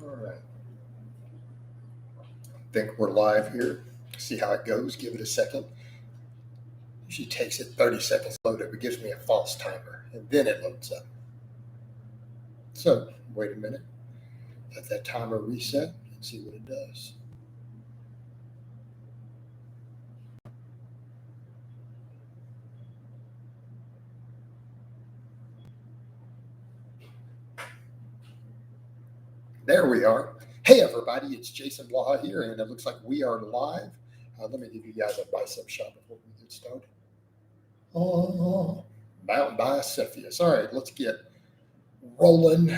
All right. Think we're live here. See how it goes. Give it a second. Usually takes it 30 seconds to load up. It gives me a false timer, and then it loads up. So wait a minute. Let that timer reset and see what it does. There we are. Hey everybody, it's Jason Blaha here, and it looks like we are live. Let me give you guys a bicep shot before we get started. Oh, Mount Bicephalus. All right, let's get rolling.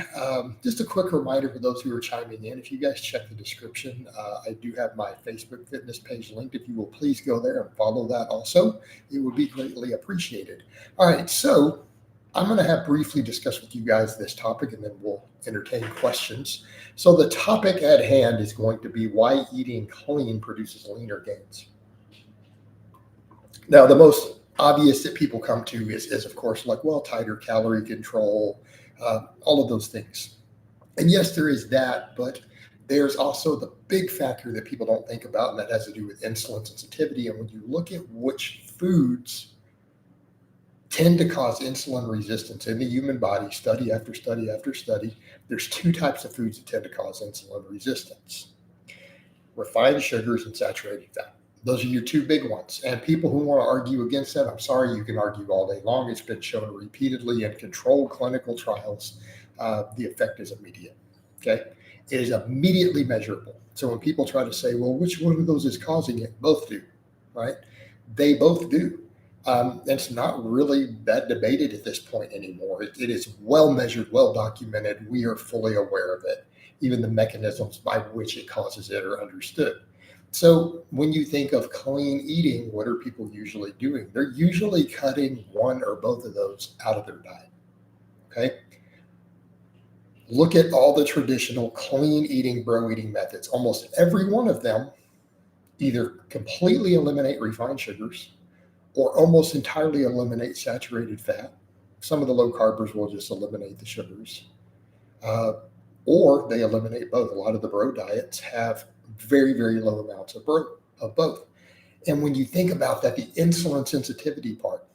Just a quick reminder for those who are chiming in, if you guys check the description, I do have my Facebook fitness page linked. If you will please go there and follow that also, it would be greatly appreciated. All right, so I'm going to have briefly discuss with you guys this topic, and then we'll entertain questions. So the topic at hand is going to be why eating clean produces leaner gains. Now, the most obvious that people come to is of course, like, well, tighter calorie control, all of those things. And yes, there is that, but there's also the big factor that people don't think about, and that has to do with insulin sensitivity. And when you look at which foods tend to cause insulin resistance in the human body, study after study after study, there's two types of foods that tend to cause insulin resistance: refined sugars and saturated fat. Those are your two big ones. And people who want to argue against that, I'm sorry, you can argue all day long. It's been shown repeatedly in controlled clinical trials. The effect is immediate. Okay. It is immediately measurable. So when people try to say, well, which one of those is causing it? Both do, right? They both do. It's not really that debated at this point anymore. It is well measured, well documented. We are fully aware of it. Even the mechanisms by which it causes it are understood. So when you think of clean eating, what are people usually doing? They're usually cutting one or both of those out of their diet. Okay. Look at all the traditional clean eating, bro eating methods. Almost every one of them either completely eliminate refined sugars or almost entirely eliminate saturated fat. Some of the low carbers will just eliminate the sugars, or they eliminate both. A lot of the bro diets have very, very low amounts of both. And when you think about that, the insulin sensitivity part,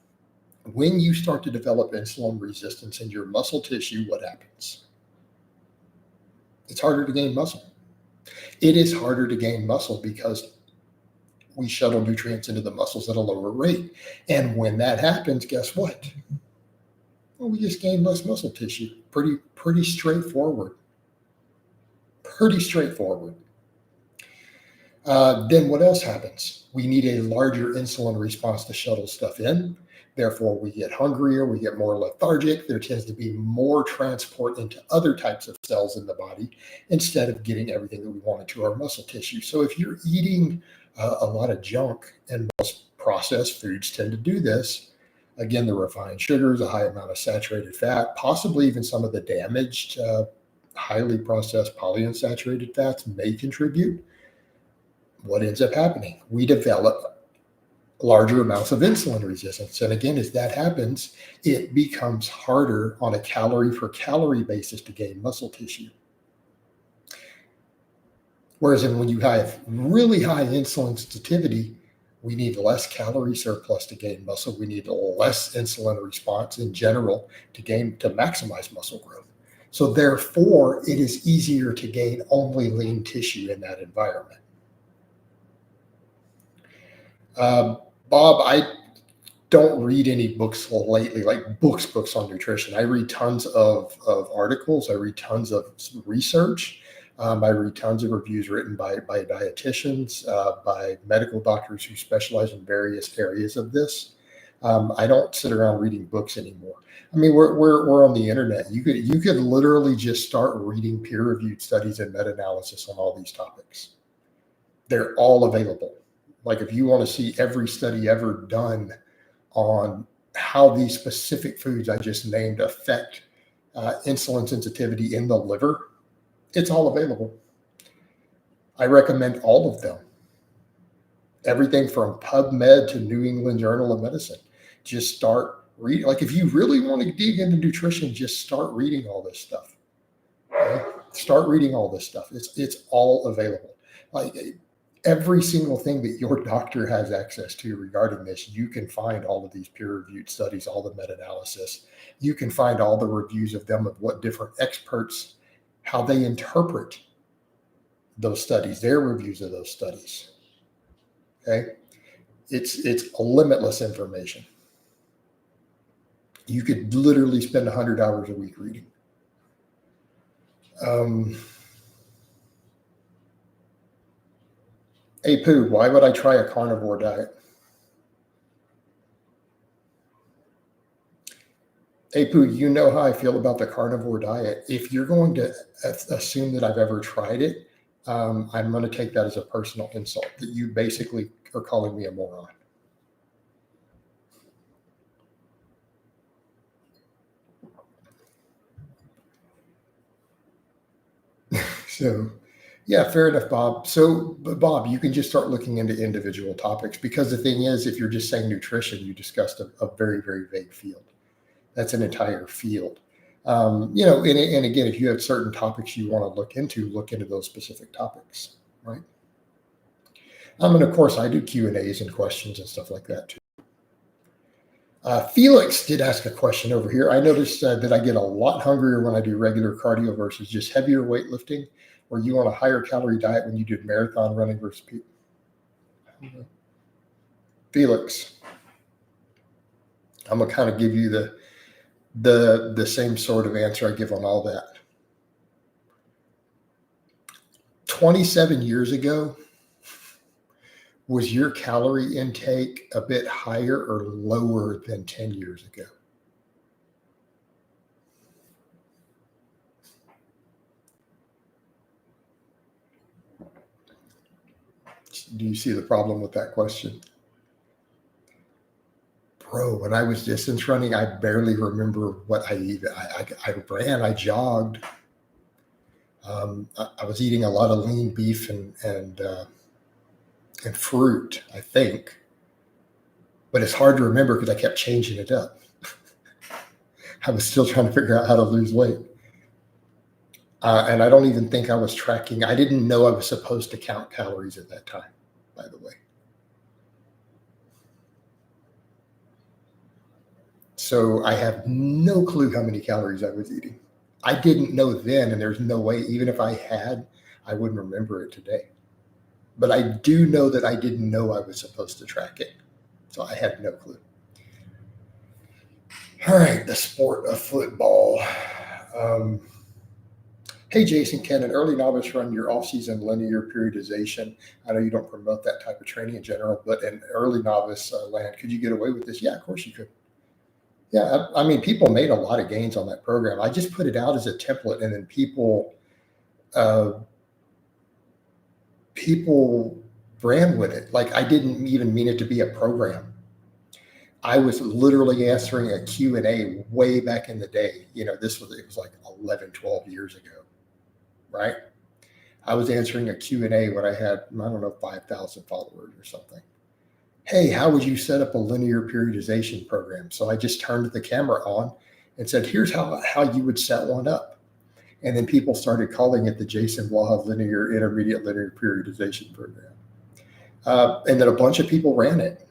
when you start to develop insulin resistance in your muscle tissue, what happens? It's harder to gain muscle. It is harder to gain muscle because we shuttle nutrients into the muscles at a lower rate. And when that happens, guess what? Well, we just gain less muscle tissue. Pretty straightforward. Pretty straightforward. Then what else happens? We need a larger insulin response to shuttle stuff in. Therefore, we get hungrier, we get more lethargic. There tends to be more transport into other types of cells in the body instead of getting everything that we want into our muscle tissue. So if you're eating a lot of junk, and most processed foods tend to do this, again, the refined sugars, a high amount of saturated fat, possibly even some of the damaged, highly processed polyunsaturated fats may contribute. What ends up happening? We develop larger amounts of insulin resistance. And again, as that happens, it becomes harder on a calorie for calorie basis to gain muscle tissue. Whereas when you have really high insulin sensitivity, we need less calorie surplus to gain muscle. We need less insulin response in general to maximize muscle growth. So therefore, it is easier to gain only lean tissue in that environment. Bob, I don't read any books lately, like books on nutrition. I read tons of articles. I read tons of research. I read tons of reviews written by dietitians, by medical doctors who specialize in various areas of this. I don't sit around reading books anymore. I mean, we're on the internet. You could literally just start reading peer-reviewed studies and meta-analysis on all these topics. They're all available. Like if you want to see every study ever done on how these specific foods I just named affect insulin sensitivity in the liver, it's all available. I recommend all of them. Everything from PubMed to New England Journal of Medicine. Just start reading. Like if you really want to dig into nutrition, just start reading all this stuff. Okay? Start reading all this stuff. It's all available. Like every single thing that your doctor has access to regarding this, you can find all of these peer-reviewed studies, all the meta-analysis. You can find all the reviews of them, of what different experts, how they interpret those studies, their reviews of those studies. Okay, it's a limitless information. You could literally spend 100 hours a week reading. Hey, Pooh, why would I try a carnivore diet? Hey, Pooh, you know how I feel about the carnivore diet. If you're going to assume that I've ever tried it, I'm going to take that as a personal insult, that you basically are calling me a moron. So, yeah, fair enough, Bob. So, but Bob, you can just start looking into individual topics, because the thing is, if you're just saying nutrition, you discussed a very, very vague field. That's an entire field. And again, if you have certain topics you want to look into those specific topics, right? And of course, I do Q&As and questions and stuff like that too. Felix did ask a question over here. I noticed that I get a lot hungrier when I do regular cardio versus just heavier weightlifting. Were you on a higher calorie diet when you did marathon running versus people? Felix, I'm gonna kind of give you the same sort of answer I give on all that. 27 years ago, was your calorie intake a bit higher or lower than 10 years ago? Do you see the problem with that question? Bro, when I was distance running, I barely remember what I eat. I ran, I jogged. I was eating a lot of lean beef and fruit, I think. But it's hard to remember because I kept changing it up. I was still trying to figure out how to lose weight. And I don't even think I was tracking. I didn't know I was supposed to count calories at that time, by the way. So I have no clue how many calories I was eating. I didn't know then, and there's no way, even if I had, I wouldn't remember it today. But I do know that I didn't know I was supposed to track it. So I had no clue. All right, the sport of football. Hey, Jason, can an early novice run your off-season linear periodization? I know you don't promote that type of training in general, but in early novice land, could you get away with this? Yeah, of course you could. Yeah, I mean, people made a lot of gains on that program. I just put it out as a template, and then people ran with it. Like, I didn't even mean it to be a program. I was literally answering a Q&A way back in the day. It was like 11, 12 years ago, right? I was answering a Q&A when I had, 5,000 followers or something. Hey, how would you set up a linear periodization program? So I just turned the camera on and said, here's how you would set one up. And then people started calling it the Jason Blaha intermediate linear periodization program. And then a bunch of people ran it.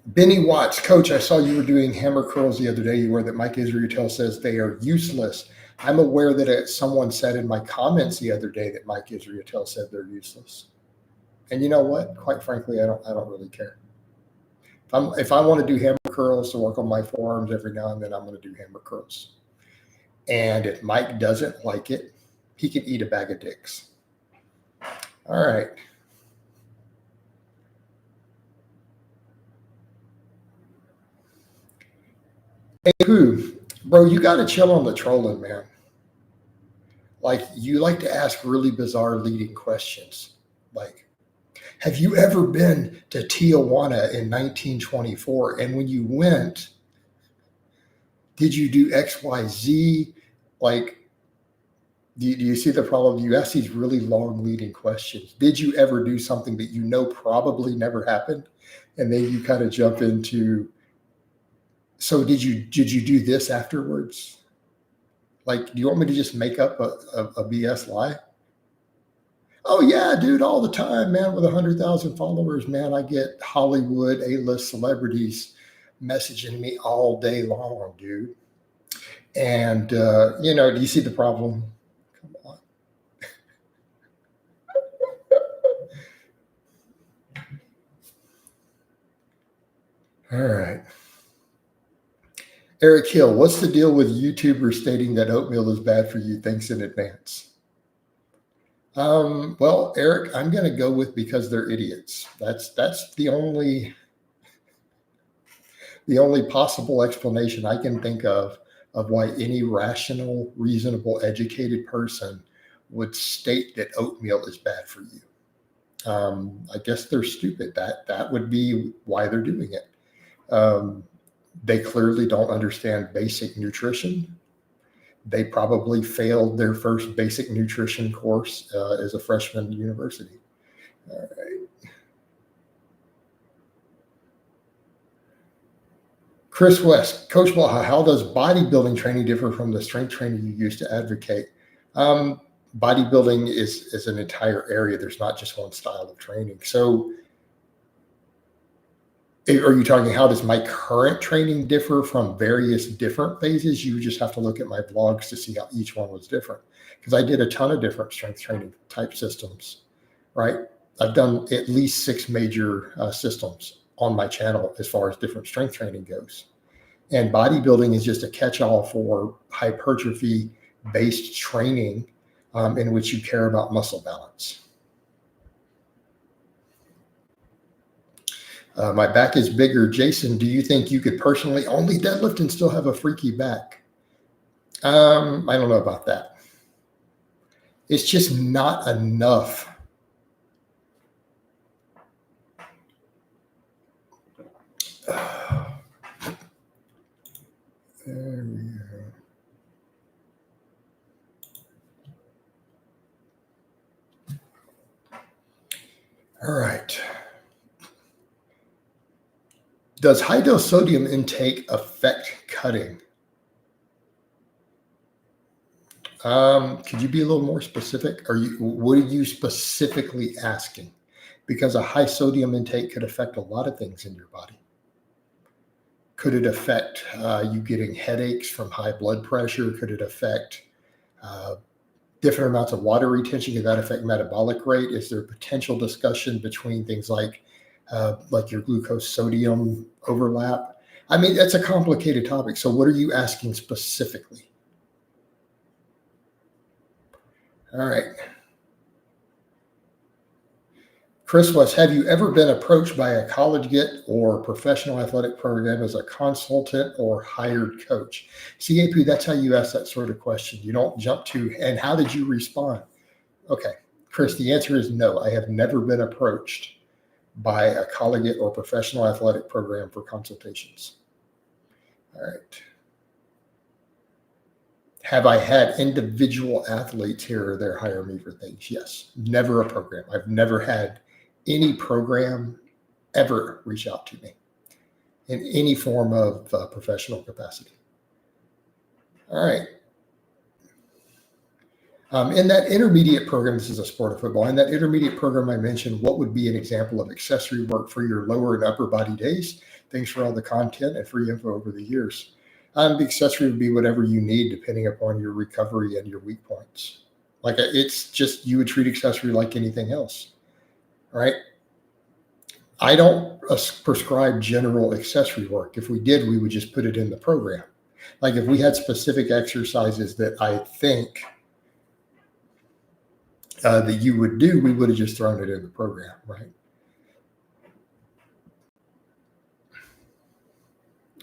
Benny Watts, Coach, I saw you were doing hammer curls the other day. You were that Mike Israetel says they are useless. I'm aware that someone said in my comments the other day that Mike Israetel said they're useless. And you know what? Quite frankly, I don't really care. If I want to do hammer curls to work on my forearms every now and then, I'm going to do hammer curls. And if Mike doesn't like it, he can eat a bag of dicks. All right. Hey, Pooh, bro, you got to chill on the trolling, man. Like, you like to ask really bizarre leading questions. Like, have you ever been to Tijuana in 1924? And when you went, did you do X, Y, Z? Like, Do you see the problem? You ask these really long leading questions. Did you ever do something that you know probably never happened? And then you kind of jump into, so did you do this afterwards? Like, do you want me to just make up a BS lie? Oh yeah, dude, all the time, man. With 100,000 followers, man, I get Hollywood A-list celebrities messaging me all day long, dude. And do you see the problem? Come on. All right. Eric Hill, what's the deal with YouTubers stating that oatmeal is bad for you? Thanks in advance. Well, Eric, I'm going to go with because they're idiots. That's the only possible explanation I can think of why any rational, reasonable, educated person would state that oatmeal is bad for you. I guess they're stupid. That would be why they're doing it. They clearly don't understand basic nutrition. They probably failed their first basic nutrition course as a freshman in university. All right. Chris West, Coach Blaha, how does bodybuilding training differ from the strength training you used to advocate? Bodybuilding is an entire area. There's not just one style of training. So are you talking how does my current training differ from various different phases? You just have to look at my blogs to see how each one was different, because I did a ton of different strength training type systems, right? I've done at least 6 major systems on my channel as far as different strength training goes. And bodybuilding is just a catch-all for hypertrophy-based training in which you care about muscle balance. My back is bigger. Jason, do you think you could personally only deadlift and still have a freaky back? I don't know about that. It's just not enough. There we go. All right. Does high dose sodium intake affect cutting? Could you be a little more specific? What are you specifically asking? Because a high sodium intake could affect a lot of things in your body. Could it affect you getting headaches from high blood pressure? Could it affect different amounts of water retention? Could that affect metabolic rate? Is there potential discussion between things like your glucose sodium overlap? I mean, that's a complicated topic. So what are you asking specifically? All right. Chris West, have you ever been approached by a collegiate or professional athletic program as a consultant or hired coach? CAP, that's how you ask that sort of question. You don't jump to, and how did you respond? Okay, Chris, the answer is no. I have never been approached by a collegiate or professional athletic program for consultations. All right. Have I had individual athletes here or there hire me for things? Yes. Never a program. I've never had any program ever reach out to me in any form of professional capacity. All right. In that intermediate program, this is a sport of football. In that intermediate program, I mentioned what would be an example of accessory work for your lower and upper body days. Thanks for all the content and free info over the years. The accessory would be whatever you need depending upon your recovery and your weak points. Like it's just, you would treat accessory like anything else, right? I don't prescribe general accessory work. If we did, we would just put it in the program. Like if we had specific exercises that I think that you would do, we would have just thrown it in the program, right?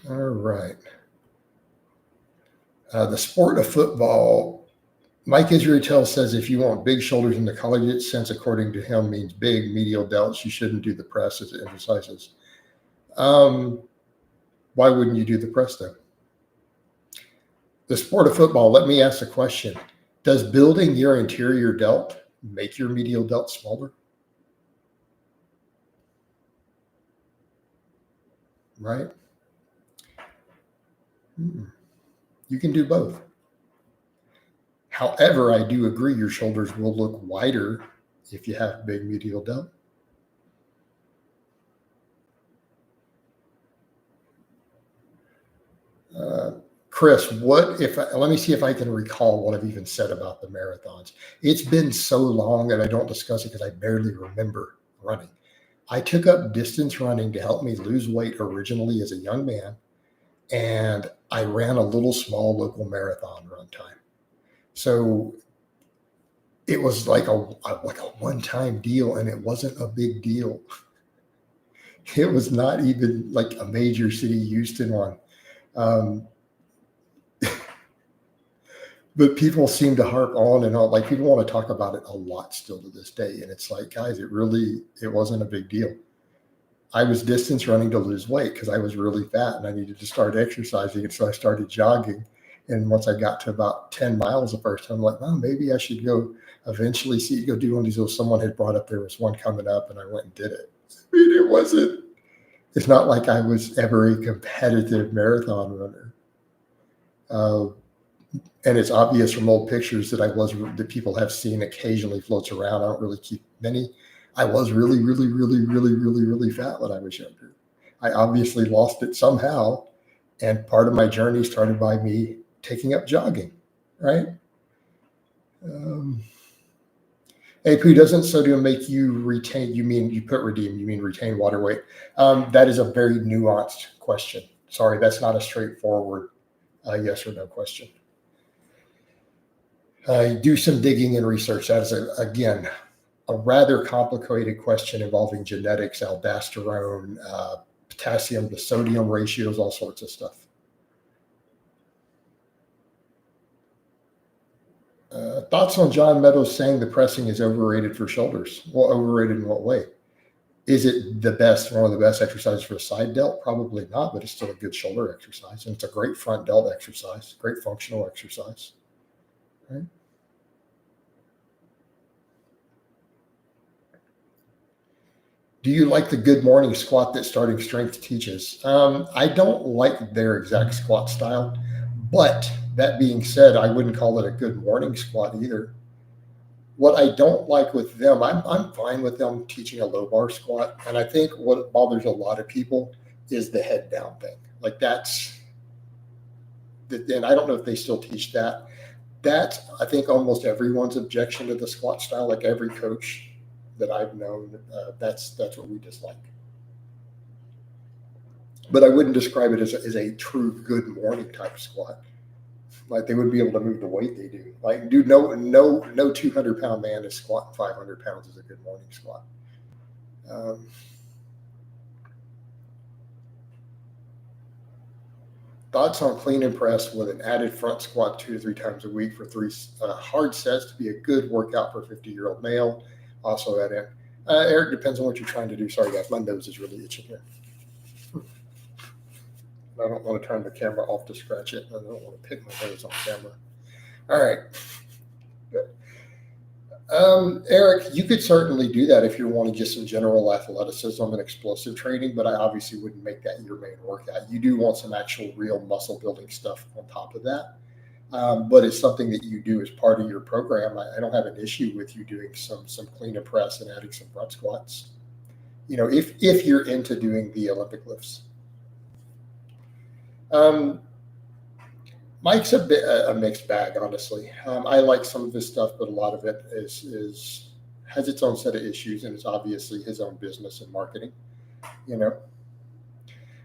All right. The sport of football, Mike Israetel says if you want big shoulders in the collegiate sense, according to him, means big medial delts, you shouldn't do the press as it emphasizes. Why wouldn't you do the press though? The sport of football, let me ask a question. Does building your anterior delt make your medial delt smaller? Right? You can do both. However, I do agree your shoulders will look wider if you have big medial delt. Chris, let me see if I can recall what I've even said about the marathons. It's been so long and I don't discuss it because I barely remember running. I took up distance running to help me lose weight originally as a young man, and I ran a little small local marathon run time. So it was like a one-time deal, and it wasn't a big deal. It was not even like a major city Houston one. But people seem to harp on and on. Like, people want to talk about it a lot still to this day. And it's like, guys, it wasn't a big deal. I was distance running to lose weight because I was really fat and I needed to start exercising. And so I started jogging. And once I got to about 10 miles the first time, I'm like, well, maybe I should go eventually go do one of these. Someone had brought up there was one coming up, and I went and did it. I mean, it's not like I was ever a competitive marathon runner. And it's obvious from old pictures that people have seen occasionally floats around. I don't really keep many. I was really, really, really, really, really, really fat when I was younger. I obviously lost it somehow. And part of my journey started by me taking up jogging, right? AP, doesn't sodium make you retain? You mean you put redeem? You mean retain water weight? That is a very nuanced question. Sorry, that's not a straightforward yes or no question. Do some digging and research. That is, again, a rather complicated question involving genetics, aldosterone, potassium to sodium ratios, all sorts of stuff. Thoughts on John Meadows saying the pressing is overrated for shoulders? Well, overrated in what way? Is it one of the best exercises for a side delt? Probably not, but it's still a good shoulder exercise. And it's a great front delt exercise, great functional exercise. Right? Do you like the Good Morning squat that Starting Strength teaches? I don't like their exact squat style, but that being said, I wouldn't call it a Good Morning squat either. What I don't like with them, I'm fine with them teaching a low bar squat. And I think what bothers a lot of people is the head down thing. Like, and I don't know if they still teach that. That's, I think, almost everyone's objection to the squat style. Like, every coach that I've known, that's what we dislike. But I wouldn't describe it as a true Good Morning type squat. Like, they wouldn't be able to move the weight they do. Like, dude, no 200-pound man is squatting 500 pounds is a Good Morning squat. Thoughts on clean and press with an added front squat 2 to 3 times a week for 3 hard sets to be a good workout for a 50-year-old male. Also add in. Eric, depends on what you're trying to do. Sorry, guys, my nose is really itching here. I don't want to turn the camera off to scratch it. I don't want to pick my nose on camera. All right. Eric, you could certainly do that if you wanted just some general athleticism and explosive training, but I obviously wouldn't make that your main workout. You do want some actual real muscle building stuff on top of that. But it's something that you do as part of your program. I don't have an issue with you doing some clean and press and adding some front squats. If you're into doing the Olympic lifts. Mike's a mixed bag, honestly. I like some of his stuff, but a lot of it has its own set of issues, and it's obviously his own business and marketing.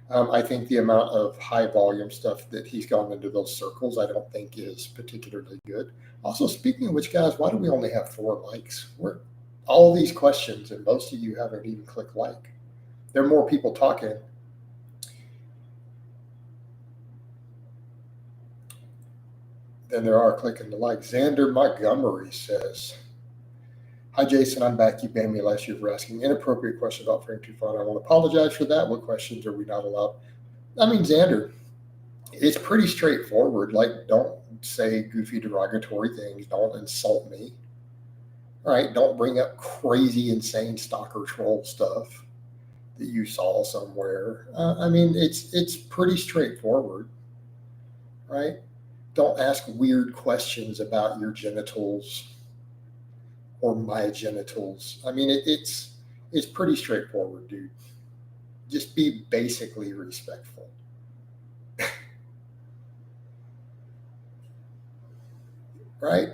I think the amount of high volume stuff that he's gone into those circles, I don't think is particularly good. Also, speaking of which, guys, why do we only have 4 likes? We're all these questions, and most of you haven't even clicked like. There are more people talking than there are clicking the like. Xander Montgomery says, "Hi, Jason. I'm back. You banned me last year for asking inappropriate questions about praying too far. I want to apologize for that. What questions are we not allowed?" I mean, Xander, it's pretty straightforward. Like, don't say goofy, derogatory things. Don't insult me. All right. Don't bring up crazy, insane stalker troll stuff that you saw somewhere. I mean, it's pretty straightforward, right? Don't ask weird questions about your genitals or my genitals. I mean, it's pretty straightforward, dude. Just be basically respectful. Right?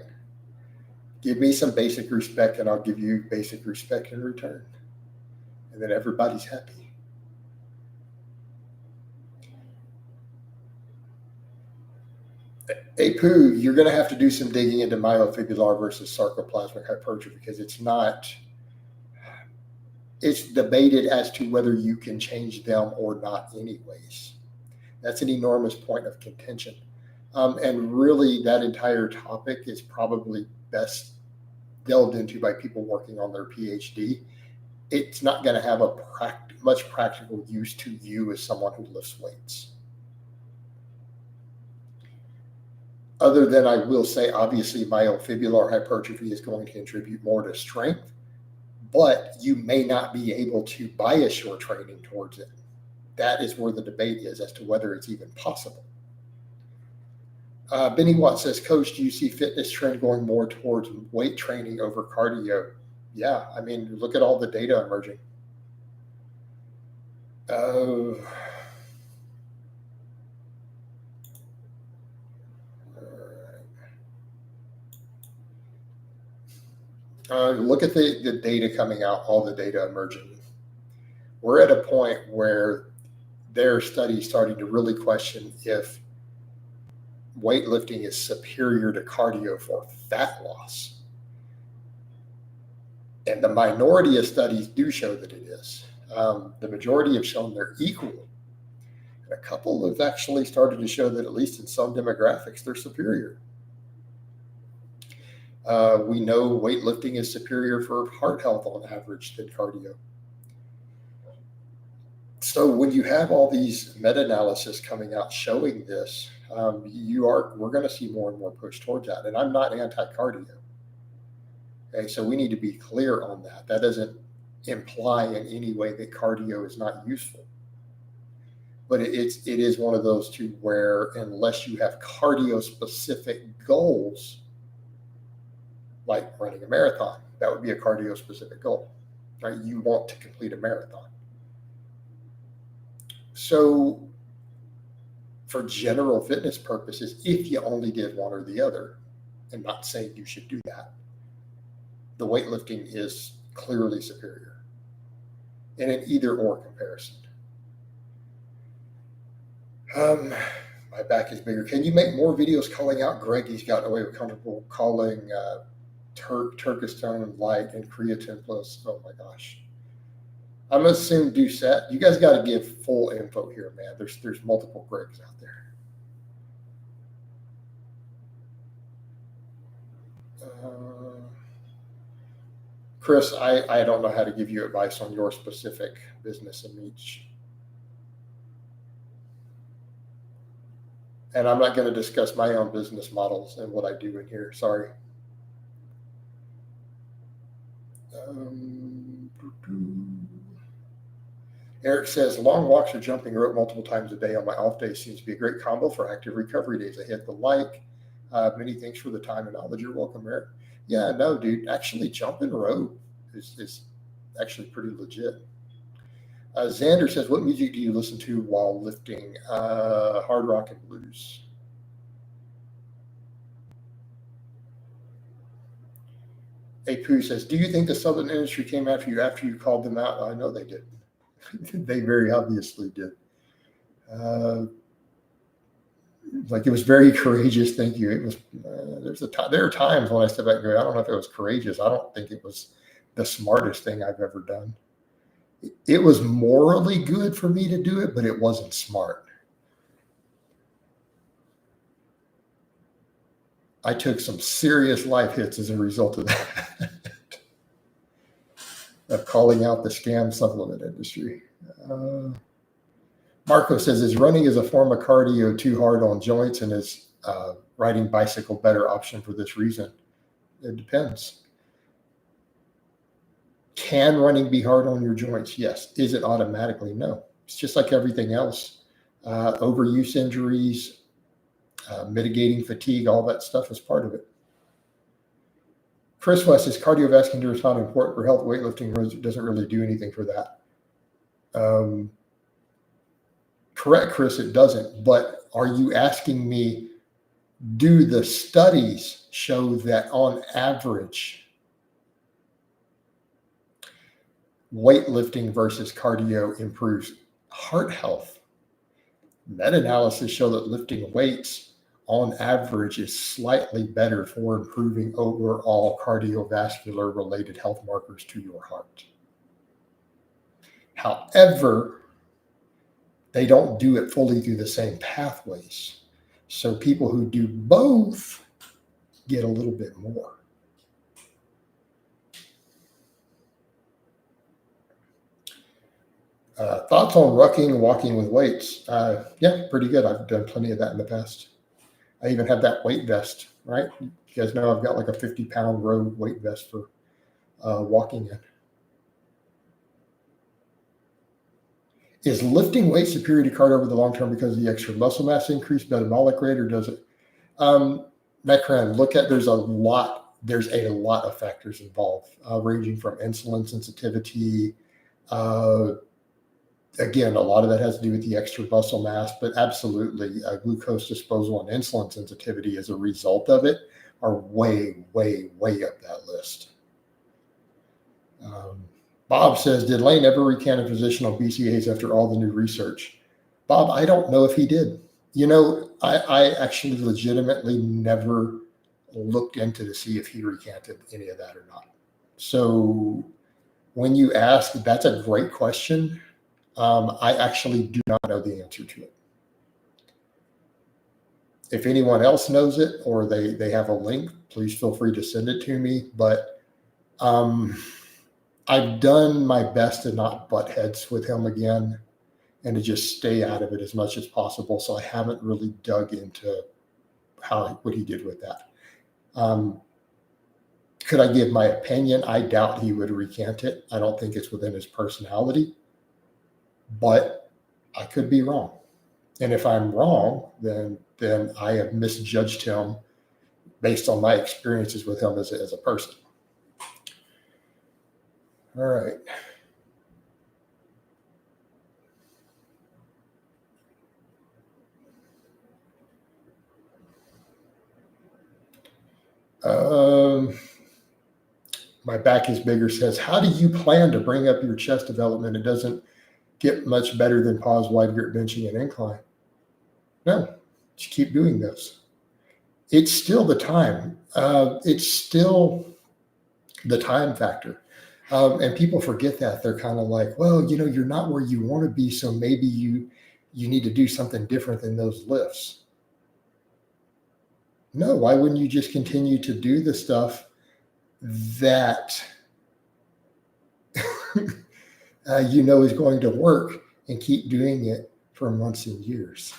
Give me some basic respect and I'll give you basic respect in return. And then everybody's happy. Hey, Pooh, you're going to have to do some digging into myofibular versus sarcoplasmic hypertrophy because it's debated as to whether you can change them or not anyways. That's an enormous point of contention. And really, that entire topic is probably best delved into by people working on their PhD. It's not going to have much practical use to you as someone who lifts weights. Other than I will say, obviously, myofibular hypertrophy is going to contribute more to strength, but you may not be able to bias your training towards it. That is where the debate is as to whether it's even possible. Benny Watt says, Coach, do you see fitness trend going more towards weight training over cardio? Yeah, I mean, look at all the data emerging. Look at the data coming out, all the data emerging. We're at a point where there are studies starting to really question if weightlifting is superior to cardio for fat loss. And the minority of studies do show that it is. The majority have shown they're equal. And a couple have actually started to show that, at least in some demographics, they're superior. We know weightlifting is superior for heart health on average than cardio. So when you have all these meta-analysis coming out showing this, we're going to see more and more push towards that. And I'm not anti-cardio. Okay, so we need to be clear on that. That doesn't imply in any way that cardio is not useful. But it is one of those two where, unless you have cardio-specific goals, like running a marathon, that would be a cardio-specific goal, right? You want to complete a marathon. So for general fitness purposes, if you only did one or the other, and not saying you should do that, the weightlifting is clearly superior in an either-or comparison. My back is bigger. Can you make more videos calling out Greg? He's gotten away with comfortable calling Turkestan light and creatine plus. Oh my gosh. I'm going to assume Doucette. You guys got to give full info here, man. There's multiple Gregs out there. Chris, I don't know how to give you advice on your specific business and niche. And I'm not going to discuss my own business models and what I do in here. Sorry. Eric says, long walks or jumping rope multiple times a day on my off day seems to be a great combo for active recovery days. I hit the like. Many thanks for the time and knowledge. You're welcome, Eric. Yeah, no, dude. Actually, jumping rope is actually pretty legit. Xander says, what music do you listen to while lifting? Hard rock and blues. Apu says, do you think the Southern industry came after you called them out? I know they did. They very obviously did. Like, it was very courageous. Thank you. It was. There are times when I step back and go, I don't know if it was courageous. I don't think it was the smartest thing I've ever done. It was morally good for me to do it, but it wasn't smart. I took some serious life hits as a result of that, of calling out the scam supplement industry. Marco says, is running as a form of cardio too hard on joints, and is riding bicycle better option for this reason? It depends. Can running be hard on your joints? Yes. Is it automatically? No. It's just like everything else. Overuse injuries, mitigating fatigue, all that stuff is part of it. Chris West is cardiovascular is not important for health. Weightlifting doesn't really do anything for that. Correct, Chris, it doesn't. But are you asking me, do the studies show that on average, weightlifting versus cardio improves heart health? Meta-analysis show that lifting weights on average is slightly better for improving overall cardiovascular related health markers to your heart. However, they don't do it fully through the same pathways. So people who do both get a little bit more. Thoughts on rucking, walking with weights? Yeah, pretty good. I've done plenty of that in the past. I even have that weight vest, right? You guys know I've got like a 50-pound road weight vest for walking in. Is lifting weight superior to cardio over the long term because of the extra muscle mass increase, metabolic rate, or does it? Mecran, there's a lot of factors involved, ranging from insulin sensitivity. Again, a lot of that has to do with the extra muscle mass, but absolutely glucose disposal and insulin sensitivity as a result of it are way, way, way up that list. Bob says, did Lane ever recant a position on BCAAs after all the new research? Bob, I don't know if he did. I actually legitimately never looked into to see if he recanted any of that or not. So when you ask, that's a great question. I actually do not know the answer to it. If anyone else knows it or they have a link, please feel free to send it to me. But I've done my best to not butt heads with him again and to just stay out of it as much as possible. So I haven't really dug into what he did with that. Could I give my opinion? I doubt he would recant it. I don't think it's within his personality, but I could be wrong. And if I'm wrong, then I have misjudged him based on my experiences with him as a person. All right. My back is bigger says, how do you plan to bring up your chest development? It doesn't get much better than pause, wide grip benching and incline. No, just keep doing those. It's still the time. It's still the time factor. And people forget that. They're kind of like, well, you're not where you want to be, so maybe you need to do something different than those lifts. No, why wouldn't you just continue to do the stuff that is going to work and keep doing it for months and years?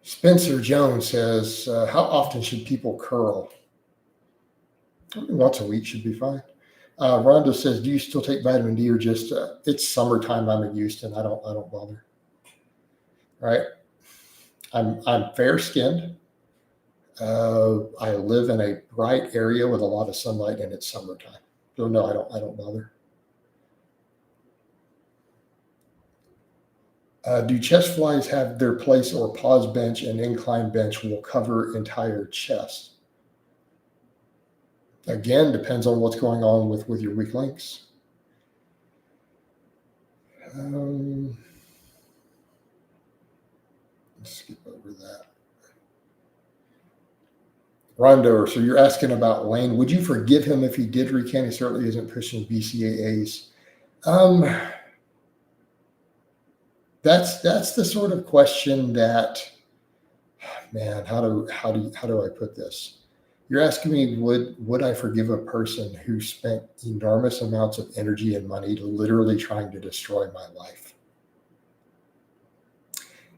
Spencer Jones says, how often should people curl? Once a week should be fine. Rhonda says, do you still take vitamin D or just it's summertime? I'm in Houston. I don't bother. All right. I'm fair skinned. I live in a bright area with a lot of sunlight and it's summertime. So no, I don't bother. Do chest flies have their place, or pause bench and incline bench will cover entire chest? Again, depends on what's going on with your weak links. Let's skip over that. Rondo, so you're asking about Lane. Would you forgive him if he did recant? He certainly isn't pushing BCAAs. That's the sort of question that, man, how do I put this? You're asking me, would I forgive a person who spent enormous amounts of energy and money literally trying to destroy my life?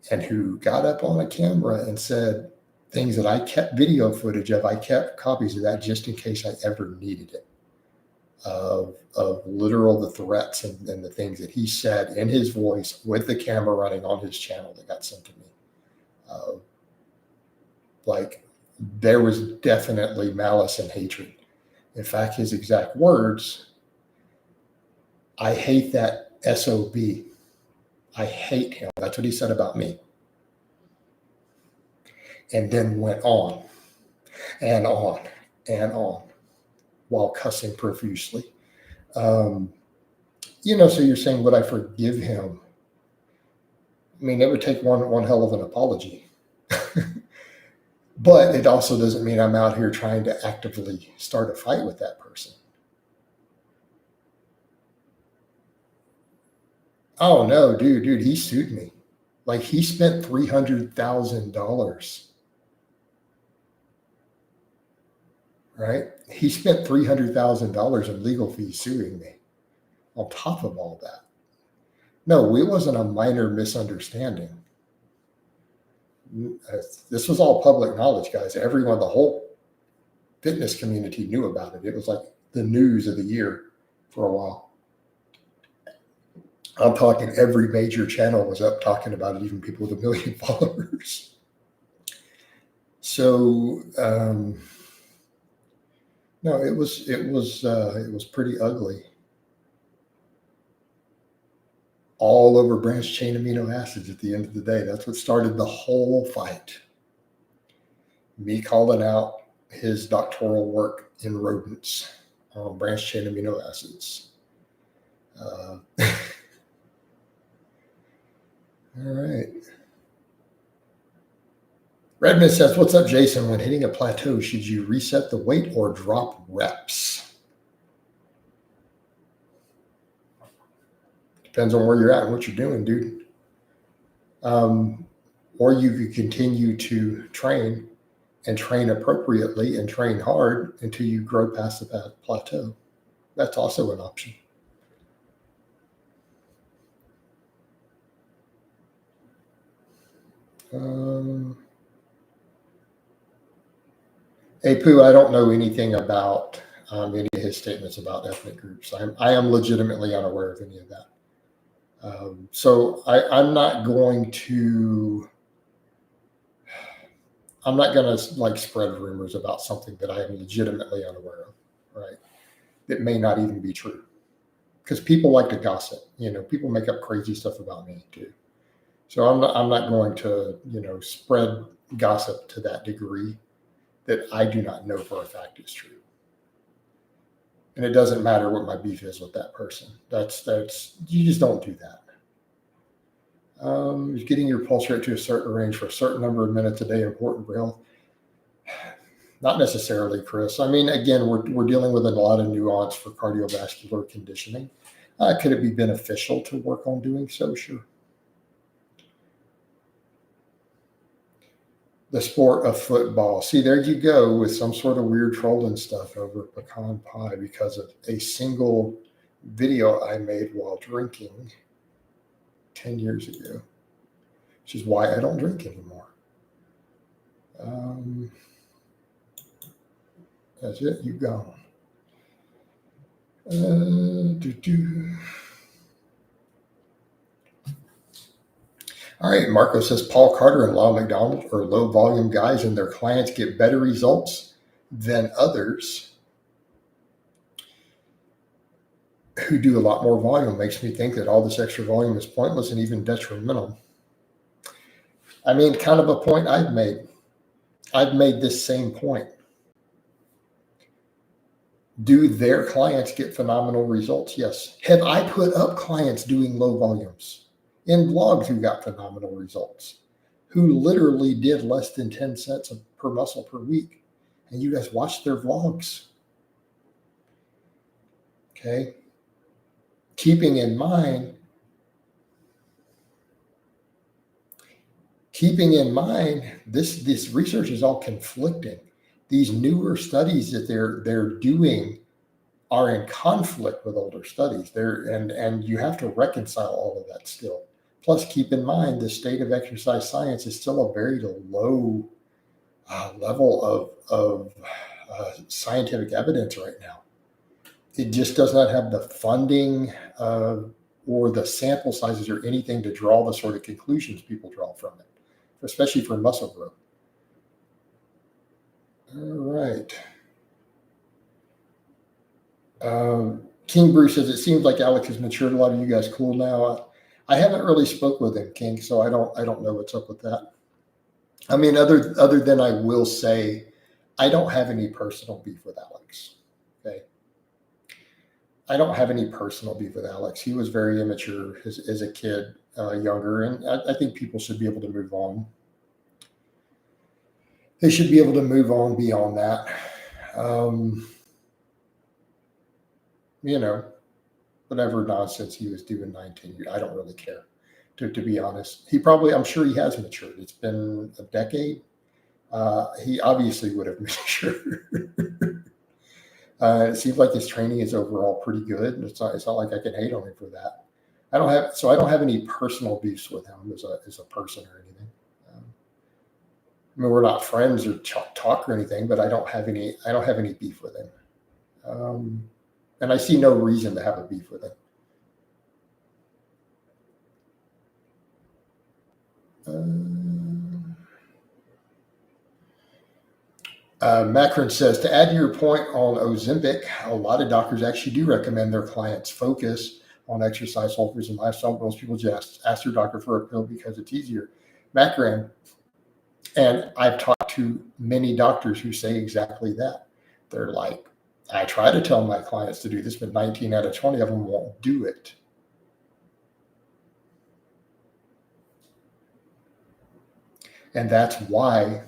and who got up on a camera and said things that I kept video footage of. I kept copies of that just in case I ever needed it, of literal the threats and the things that he said in his voice with the camera running on his channel that got sent to me. Like, there was definitely malice and hatred. In fact, his exact words, "I hate that SOB. I hate him." That's what he said about me. And then went on and on and on while cussing profusely. So you're saying, would I forgive him? I mean, it would take one hell of an apology. But it also doesn't mean I'm out here trying to actively start a fight with that person. Oh no, dude, he sued me. Like, he spent $300,000. Right? He spent $300,000 in legal fees suing me on top of all that. No, it wasn't a minor misunderstanding. This was all public knowledge, guys. Everyone, the whole fitness community knew about it. It was like the news of the year for a while. I'm talking every major channel was up talking about it, even people with 1 million followers. So, no, it was pretty ugly. All over branched chain amino acids at the end of the day. That's what started the whole fight. Me calling out his doctoral work in rodents on branched chain amino acids. All right. Redmond says, "What's up, Jason? When hitting a plateau, should you reset the weight or drop reps?" Depends on where you're at and what you're doing, dude. Or you could continue to train and train appropriately and train hard until you grow past the plateau. That's also an option. Hey, Pooh, I don't know anything about any of his statements about ethnic groups. I am legitimately unaware of any of that. So I'm not going to like spread rumors about something that I am legitimately unaware of, right? That may not even be true, because people like to gossip. People make up crazy stuff about me too. So I'm not going to spread gossip to that degree that I do not know for a fact is true. And it doesn't matter what my beef is with that person. That's you just don't do that. Is getting your pulse rate to a certain range for a certain number of minutes a day important for health? Not necessarily, Chris. I mean, again, we're dealing with a lot of nuance for cardiovascular conditioning. Could it be beneficial to work on doing so? Sure. The sport of football. See, there you go with some sort of weird trolling stuff over pecan pie because of a single video I made while drinking 10 years ago, which is why I don't drink anymore. That's it. You go. All right, Marco says Paul Carter and Lyle McDonald are low volume guys and their clients get better results than others who do a lot more volume. Makes me think that all this extra volume is pointless and even detrimental. I mean, kind of a point I've made. I've made this same point. Do their clients get phenomenal results? Yes. Have I put up clients doing low volumes in blogs who got phenomenal results, who literally did less than 10 sets per muscle per week? And you guys watch their vlogs. Okay. Keeping in mind, this research is all conflicting. These newer studies that they're doing are in conflict with older studies. And you have to reconcile all of that still. Plus, keep in mind the state of exercise science is still a very low level of scientific evidence right now. It just does not have the funding or the sample sizes or anything to draw the sort of conclusions people draw from it, especially for muscle growth. All right. King Bruce says, it seems like Alex has matured. A lot of you guys cool now. I haven't really spoke with him, King, so I don't know what's up with that. I mean, other than I will say, I don't have any personal beef with Alex. Okay. I don't have any personal beef with Alex. He was very immature as a kid, younger, and I think people should be able to move on. They should be able to move on beyond that. You know, whatever nonsense he was doing 19 years, I don't really care, to be honest. I'm sure he has matured. It's been a decade. He obviously would have matured. It seems like his training is overall pretty good. It's not like I can hate on him for that. I don't have any personal beefs with him as a person or anything. I mean, we're not friends or talk or anything, but I don't have any beef with him. And I see no reason to have a beef with him. Macron says, to add to your point on Ozempic, a lot of doctors actually do recommend their clients focus on exercise, sulfurs, and lifestyle. Most people just ask their doctor for a pill because it's easier. Macron, and I've talked to many doctors who say exactly that. They're like, I try to tell my clients to do this, but 19 out of 20 of them won't do it. And that's why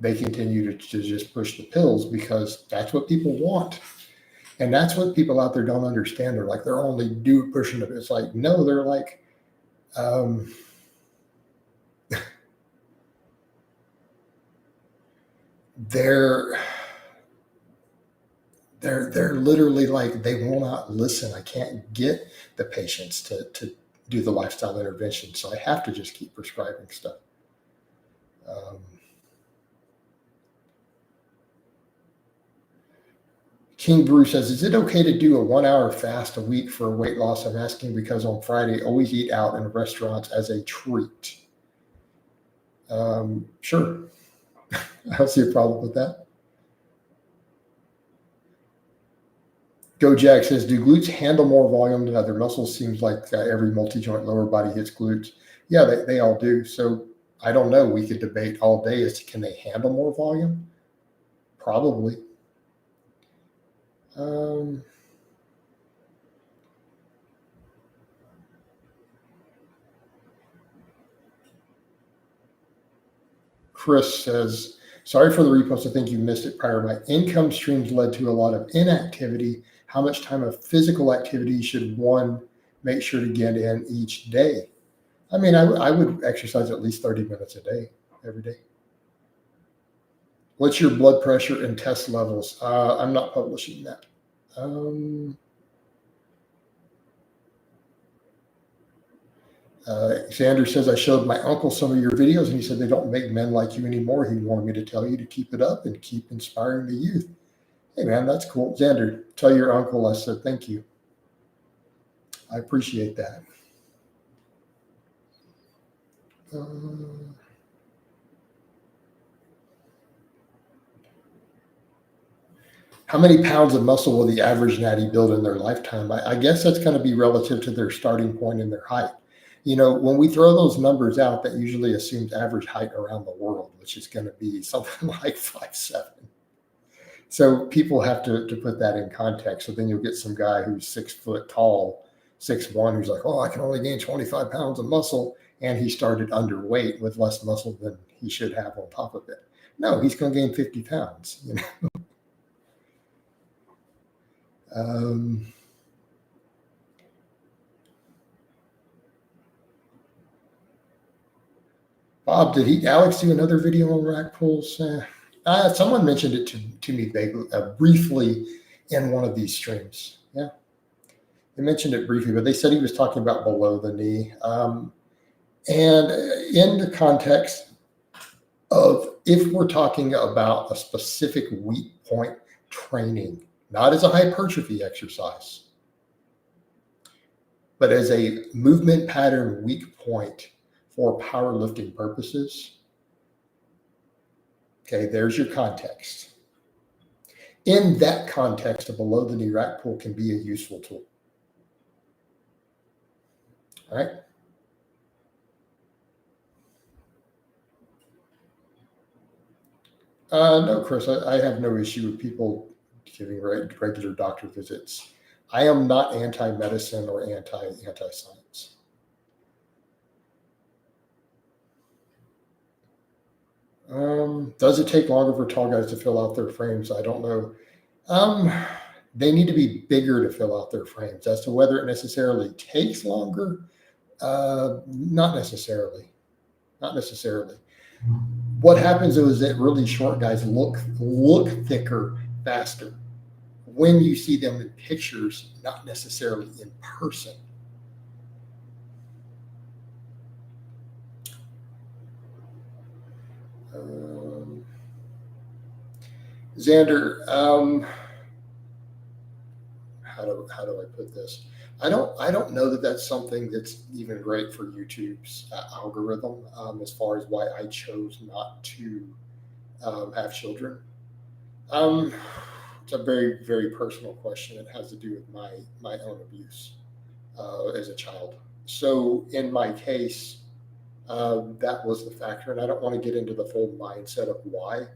they continue to just push the pills, because that's what people want. And that's what people out there don't understand. They're like, they're only pushing it. It's like, no, they're like, they're literally like, they will not listen. I can't get the patients to do the lifestyle intervention. So I have to just keep prescribing stuff. King Bruce says, is it okay to do a 1 hour fast a week for weight loss? I'm asking because on Friday, always eat out in restaurants as a treat. Sure. I don't see a problem with that. Go Jack says, do glutes handle more volume than other muscles? Seems like every multi-joint lower body hits glutes. Yeah, they all do. So I don't know. We could debate all day as to can they handle more volume? Probably. Chris says, sorry for the repost. I think you missed it prior. My income streams led to a lot of inactivity. How much time of physical activity should one make sure to get in each day? I mean, I would exercise at least 30 minutes a day, every day. What's your blood pressure and test levels? I'm not publishing that. Xander says, I showed my uncle some of your videos and he said they don't make men like you anymore. He wanted me to tell you to keep it up and keep inspiring the youth. Hey, man, that's cool. Xander, tell your uncle I said thank you. I appreciate that. How many pounds of muscle will the average natty build in their lifetime? I guess that's going to be relative to their starting point and their height. You know, when we throw those numbers out, that usually assumes average height around the world, which is going to be something like 5'7". So people have to put that in context. So then you'll get some guy who's 6 foot tall, 6'1", who's like, oh, I can only gain 25 pounds of muscle. And he started underweight with less muscle than he should have on top of it. No, he's going to gain 50 pounds, you know. Bob, did Alex do another video on rack pulls? Someone mentioned it to me vaguely, briefly in one of these streams. Yeah, they mentioned it briefly, but they said he was talking about below the knee. And in the context of if we're talking about a specific weak point training, not as a hypertrophy exercise, but as a movement pattern weak point for powerlifting purposes, okay, there's your context. In that context, a below the knee rack pull can be a useful tool. All right. No, Chris, I have no issue with people giving regular doctor visits. I am not anti-medicine or anti-science. Does it take longer for tall guys to fill out their frames? I don't know. They need to be bigger to fill out their frames. As to whether it necessarily takes longer, not necessarily. Not necessarily. What happens though is that really short guys look thicker faster when you see them in pictures, not necessarily in person. Xander, how do I put this? I don't know that that's something that's even great for YouTube's algorithm, as far as why I chose not to have children. It's a very, very personal question. It has to do with my own abuse as a child. So in my case, that was the factor, and I don't want to get into the full mindset of why.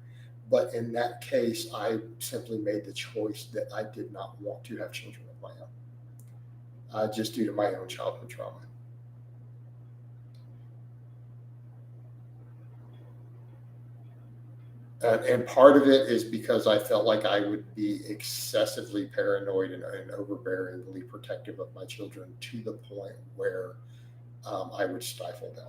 But in that case, I simply made the choice that I did not want to have children of my own, just due to my own childhood trauma. And part of it is because I felt like I would be excessively paranoid and overbearingly protective of my children to the point where I would stifle them.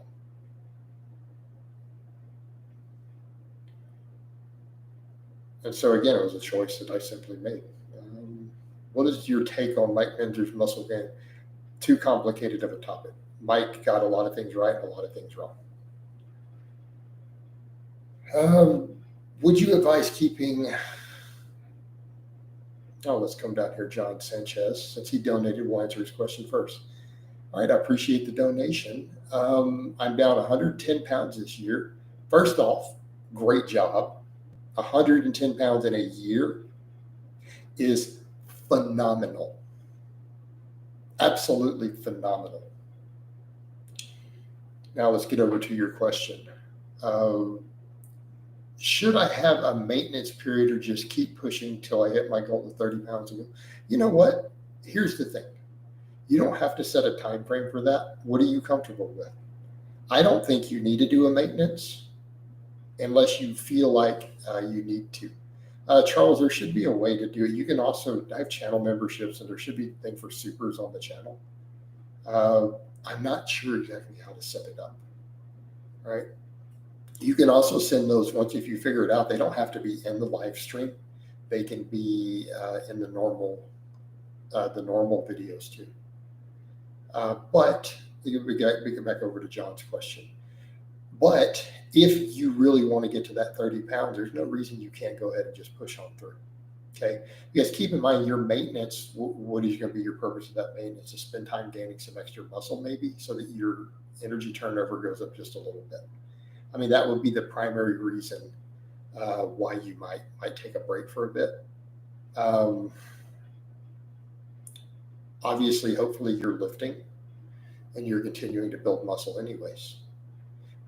And so again, it was a choice that I simply made. What is your take on Mike Mender's muscle gain? Too complicated of a topic. Mike got a lot of things right and a lot of things wrong. Would you advise keeping? Oh, let's come down here, John Sanchez. Since he donated, we'll answer his question first. All right, I appreciate the donation. I'm down 110 pounds this year. First off, great job. 110 pounds in a year is phenomenal. Absolutely phenomenal. Now let's get over to your question. Should I have a maintenance period or just keep pushing till I hit my goal of 30 pounds ago? You know what? Here's the thing. You don't have to set a time frame for that. What are you comfortable with? I don't think you need to do a maintenance unless you feel like you need to. Charles, there should be a way to do it. You can also, I have channel memberships, and there should be a thing for supers on the channel. I'm not sure exactly how to set it up. All right. You can also send those once if you figure it out. They don't have to be in the live stream. They can be in the normal videos too. But we get back over to John's question. But if you really want to get to that 30 pounds, there's no reason you can't go ahead and just push on through. Okay. Because keep in mind your maintenance, what is going to be your purpose of that maintenance? To spend time gaining some extra muscle, maybe, so that your energy turnover goes up just a little bit. I mean, that would be the primary reason why you might take a break for a bit. Obviously, hopefully you're lifting and you're continuing to build muscle anyways.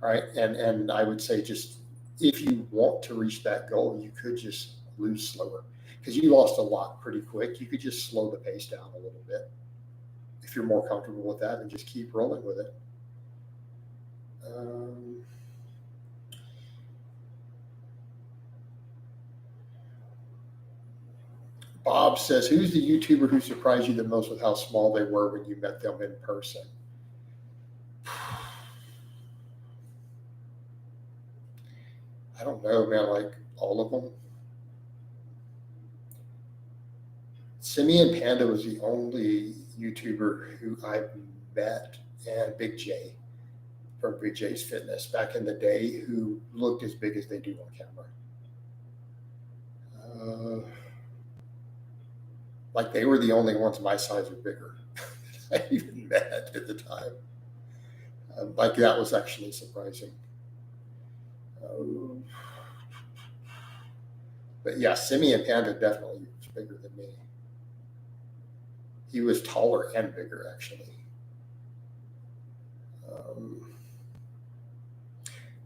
All right. And I would say just if you want to reach that goal, you could just lose slower because you lost a lot pretty quick. You could just slow the pace down a little bit if you're more comfortable with that and just keep rolling with it. Bob says, who's the YouTuber who surprised you the most with how small they were when you met them in person? I don't know, man, like all of them. Simeon Panda was the only YouTuber who I met, and Big J. from BJ's Fitness back in the day who looked as big as they do on camera. Like they were the only ones my size or bigger. I even met at the time. Like that was actually surprising. But yeah, Simeon Panda definitely was bigger than me. He was taller and bigger, actually.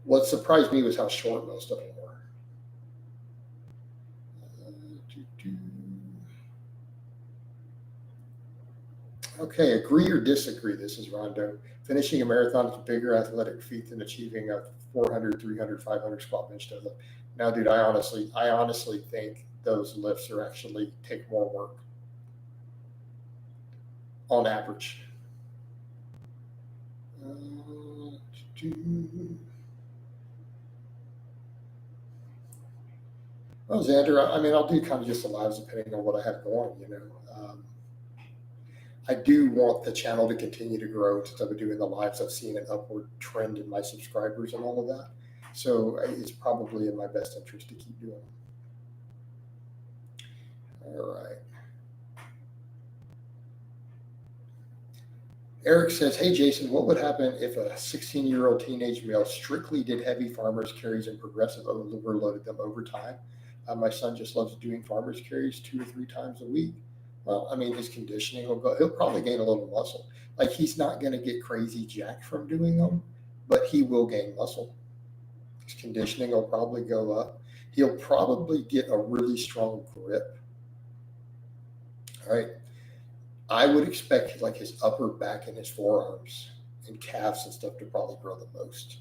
What surprised me was how short most of them were. Okay, agree or disagree? This is Rondo. Finishing a marathon is a bigger athletic feat than achieving a 400, 300, 500 squat bench deadlift. Now, dude, I honestly think those lifts are actually take more work on average. Well, Xander, I mean, I'll do kind of just the lives depending on what I have going, you know. I do want the channel to continue to grow. Since I've been doing the lives, I've seen an upward trend in my subscribers and all of that. So it's probably in my best interest to keep doing them. All right. Eric says, hey, Jason, what would happen if a 16-year-old teenage male strictly did heavy farmer's carries and progressive overloaded them over time? My son just loves doing farmer's carries 2 or 3 times a week. Well, I mean, his conditioning will go, he'll probably gain a little muscle. Like he's not going to get crazy jacked from doing them, but he will gain muscle. His conditioning will probably go up. He'll probably get a really strong grip. All right. I would expect like his upper back and his forearms and calves and stuff to probably grow the most.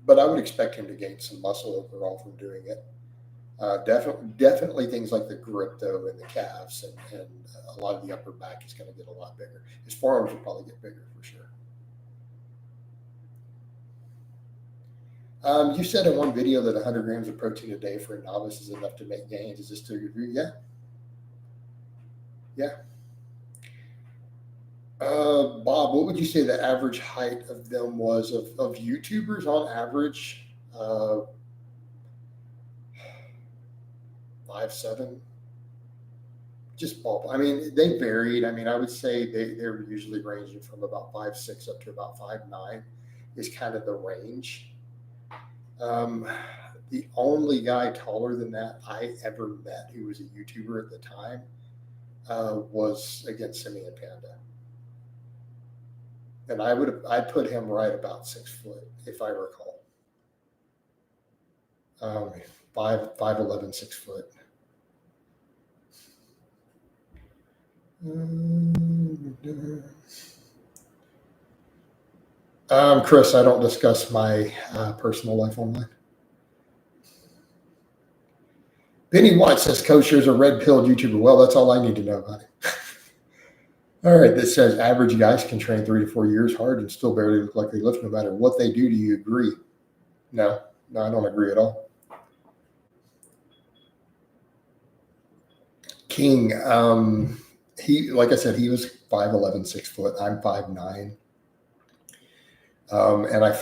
But I would expect him to gain some muscle overall from doing it. Definitely things like the grip, though, and the calves and a lot of the upper back is going to get a lot bigger. His forearms will probably get bigger for sure. You said in one video that 100 grams of protein a day for a novice is enough to make gains. Is this to agree? Yeah. Yeah. Bob, what would you say the average height of them was of YouTubers on average? 5'7", just ballpark. I mean, they varied. I mean, I would say they're usually ranging from about 5'6" up to about 5'9" is kind of the range. The only guy taller than that I ever met who was a YouTuber at the time was, again, Simeon Panda. And I'd put him right about 6 foot, if I recall. 5'11", 6 foot. Chris, I don't discuss my personal life online. Benny White says, Coach, there's a red-pilled YouTuber. Well, that's all I need to know about it. All right, this says average guys can train 3 to 4 years hard and still barely look like they lift no matter what they do. Do you agree? No, I don't agree at all. King, he, like I said, he was 5'11", 6 foot. I'm 5'9". And I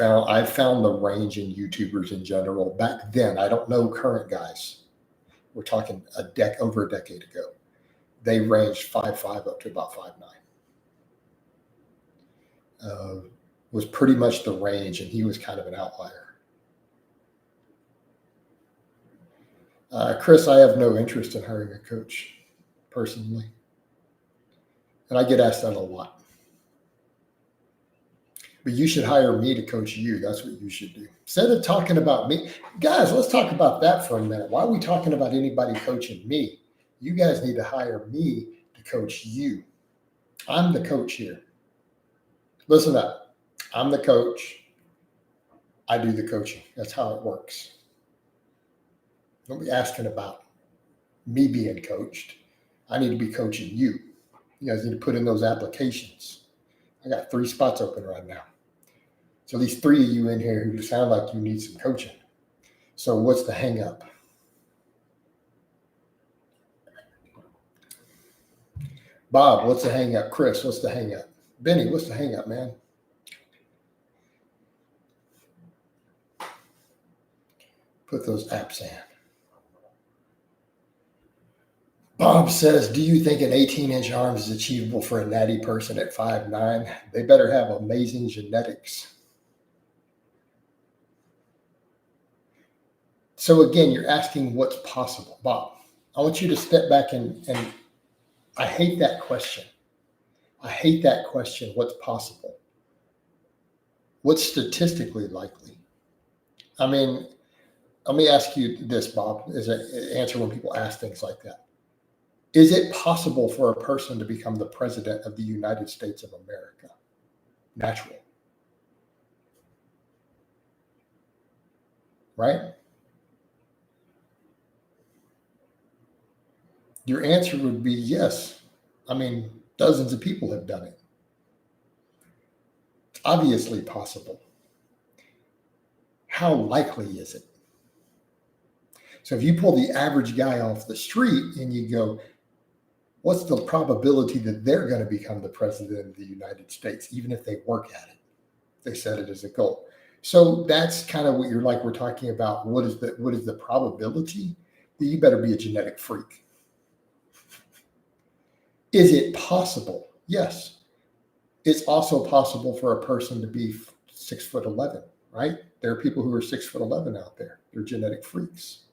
found the range in YouTubers in general back then. I don't know current guys. We're talking over a decade ago. They ranged 5'5" up to about 5'9". Was pretty much the range, and he was kind of an outlier. Chris, I have no interest in hiring a coach personally. And I get asked that a lot. But you should hire me to coach you. That's what you should do. Instead of talking about me, guys, let's talk about that for a minute. Why are we talking about anybody coaching me? You guys need to hire me to coach you. I'm the coach here. Listen up. I'm the coach. I do the coaching. That's how it works. Don't be asking about me being coached. I need to be coaching you. You guys need to put in those applications. I got 3 spots open right now. So at least 3 of you in here who sound like you need some coaching. So what's the hang up? Bob, what's the hang up? Chris, what's the hang up? Benny, what's the hang up, man? Put those apps in. Bob says, do you think an 18-inch arm is achievable for a natty person at 5'9"? They better have amazing genetics. So again, you're asking what's possible. Bob, I want you to step back and I hate that question. I hate that question, what's possible? What's statistically likely? I mean, let me ask you this, Bob, as an answer when people ask things like that. Is it possible for a person to become the president of the United States of America? Natural. Right? Your answer would be yes. I mean, dozens of people have done it. It's obviously possible. How likely is it? So if you pull the average guy off the street and you go, what's the probability that they're going to become the president of the United States, even if they work at it? They set it as a goal. So that's kind of what you're like. We're talking about what is the probability? You better be a genetic freak. Is it possible? Yes. It's also possible for a person to be 6'11", right? There are people who are 6'11" out there. They're genetic freaks.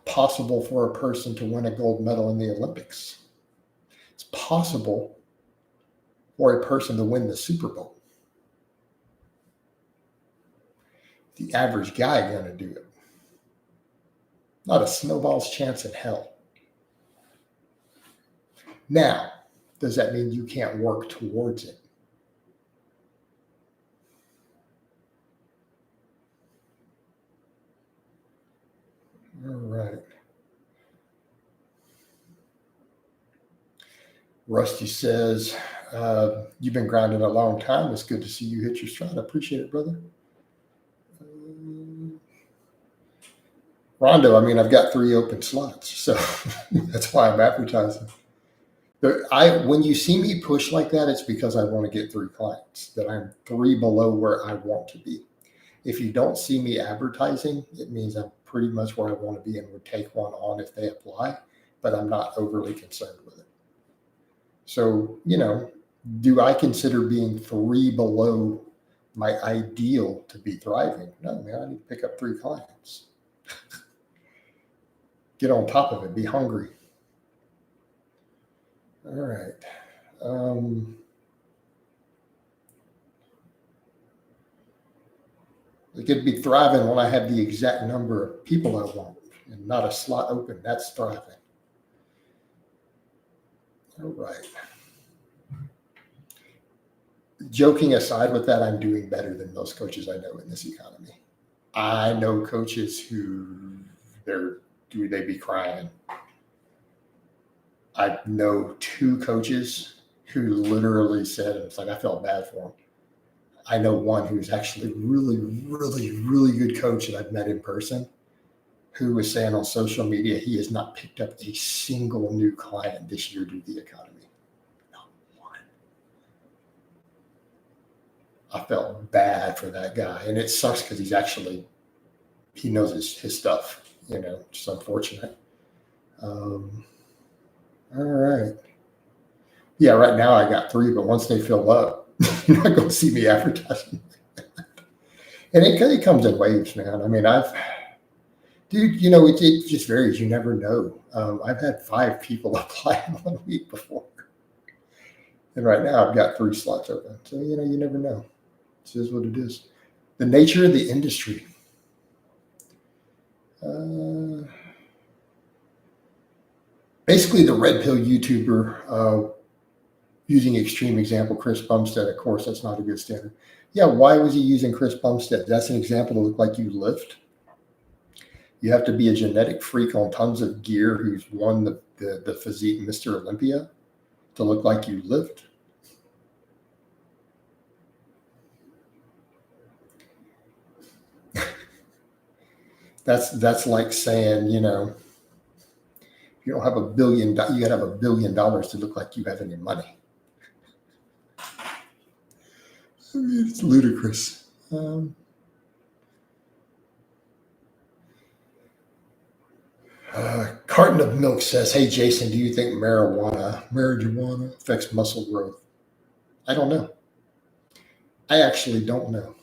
Possible for a person to win a gold medal in the Olympics. It's possible for a person to win the Super Bowl. The average guy going to do it. Not a snowball's chance in hell. Now, does that mean you can't work towards it? All right. Rusty says, you've been grinding a long time. It's good to see you hit your stride. I appreciate it, brother. Rondo, I mean, I've got 3 open slots, so that's why I'm advertising. When you see me push like that, it's because I want to get 3 clients, that I'm 3 below where I want to be. If you don't see me advertising, it means I'm pretty much where I want to be and would take one on if they apply, but I'm not overly concerned with it. So, do I consider being 3 below my ideal to be thriving? No, man, I need to pick up 3 clients. Get on top of it, be hungry. All right. It could be thriving when I have the exact number of people I want and not a slot open. That's thriving. All right. Joking aside with that, I'm doing better than most coaches I know in this economy. I know coaches who they be crying. I know 2 coaches who literally said, it's like I felt bad for them. I know one who's actually really, really, really good coach that I've met in person, who was saying on social media he has not picked up a single new client this year due to the economy. Not one. I felt bad for that guy. And it sucks because he knows his stuff, it's unfortunate. All right. Yeah, right now I got 3, but once they fill up, you're not going to see me advertising. And it comes in waves, man. I mean, it just varies. You never know. I've had 5 people apply in 1 week before. And right now I've got 3 slots open. So, you never know. This is what it is. The nature of the industry. Basically, the red pill YouTuber, using extreme example, Chris Bumstead, of course, that's not a good standard. Yeah, why was he using Chris Bumstead? That's an example to look like you lift. You have to be a genetic freak on tons of gear who's won the physique Mr. Olympia to look like you lift. That's like saying, You don't have $1 billion. You got to have $1 billion to look like you have any money. I mean, it's ludicrous. Carton of Milk says, "Hey Jason, do you think marijuana affects muscle growth?" I don't know. I actually don't know.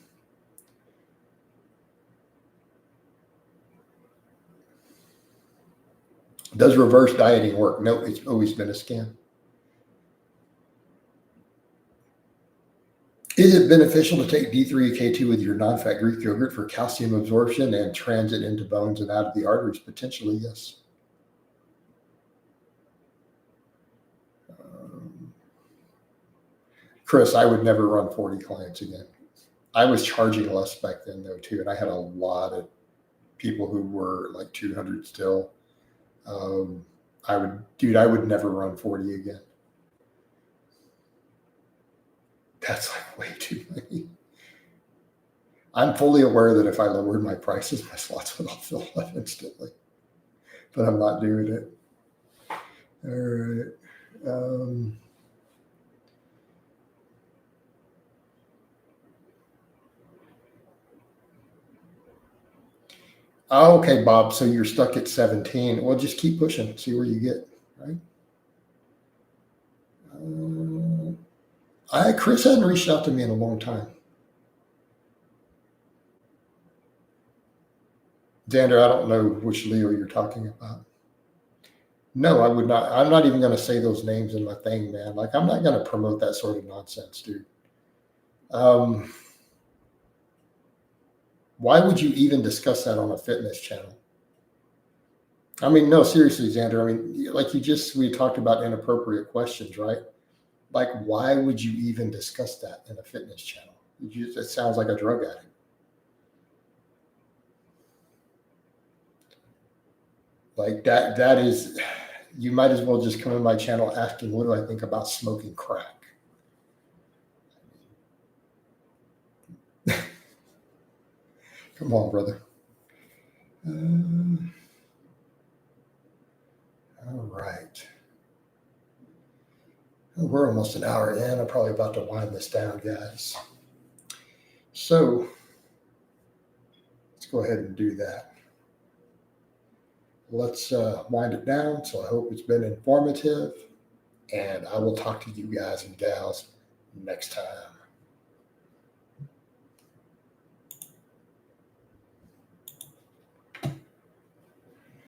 Does reverse dieting work? No, it's always been a scam. Is it beneficial to take D3K2 with your non-fat Greek yogurt for calcium absorption and transit into bones and out of the arteries? Potentially, yes. Chris, I would never run 40 clients again. I was charging less back then, though, too. And I had a lot of people who were like 200 still. I would never run 40 again. That's like way too many. I'm fully aware that if I lowered my prices, my slots would all fill up instantly. But I'm not doing it. All right. Okay, Bob. So you're stuck at 17. Well, just keep pushing. See where you get. Right. Chris hadn't reached out to me in a long time. Xander, I don't know which Leo you're talking about. No, I would not. I'm not even going to say those names in my thing, man. Like, I'm not going to promote that sort of nonsense, dude. Why would you even discuss that on a fitness channel? I mean, no, seriously, Xander. I mean, like we talked about inappropriate questions, right? Like, why would you even discuss that in a fitness channel? It sounds like a drug addict. Like that is, you might as well just come in my channel asking, what do I think about smoking crack? Come on, brother. All right. We're almost an hour in. I'm probably about to wind this down, guys. So let's go ahead and do that. Let's wind it down. So I hope it's been informative. And I will talk to you guys and gals next time.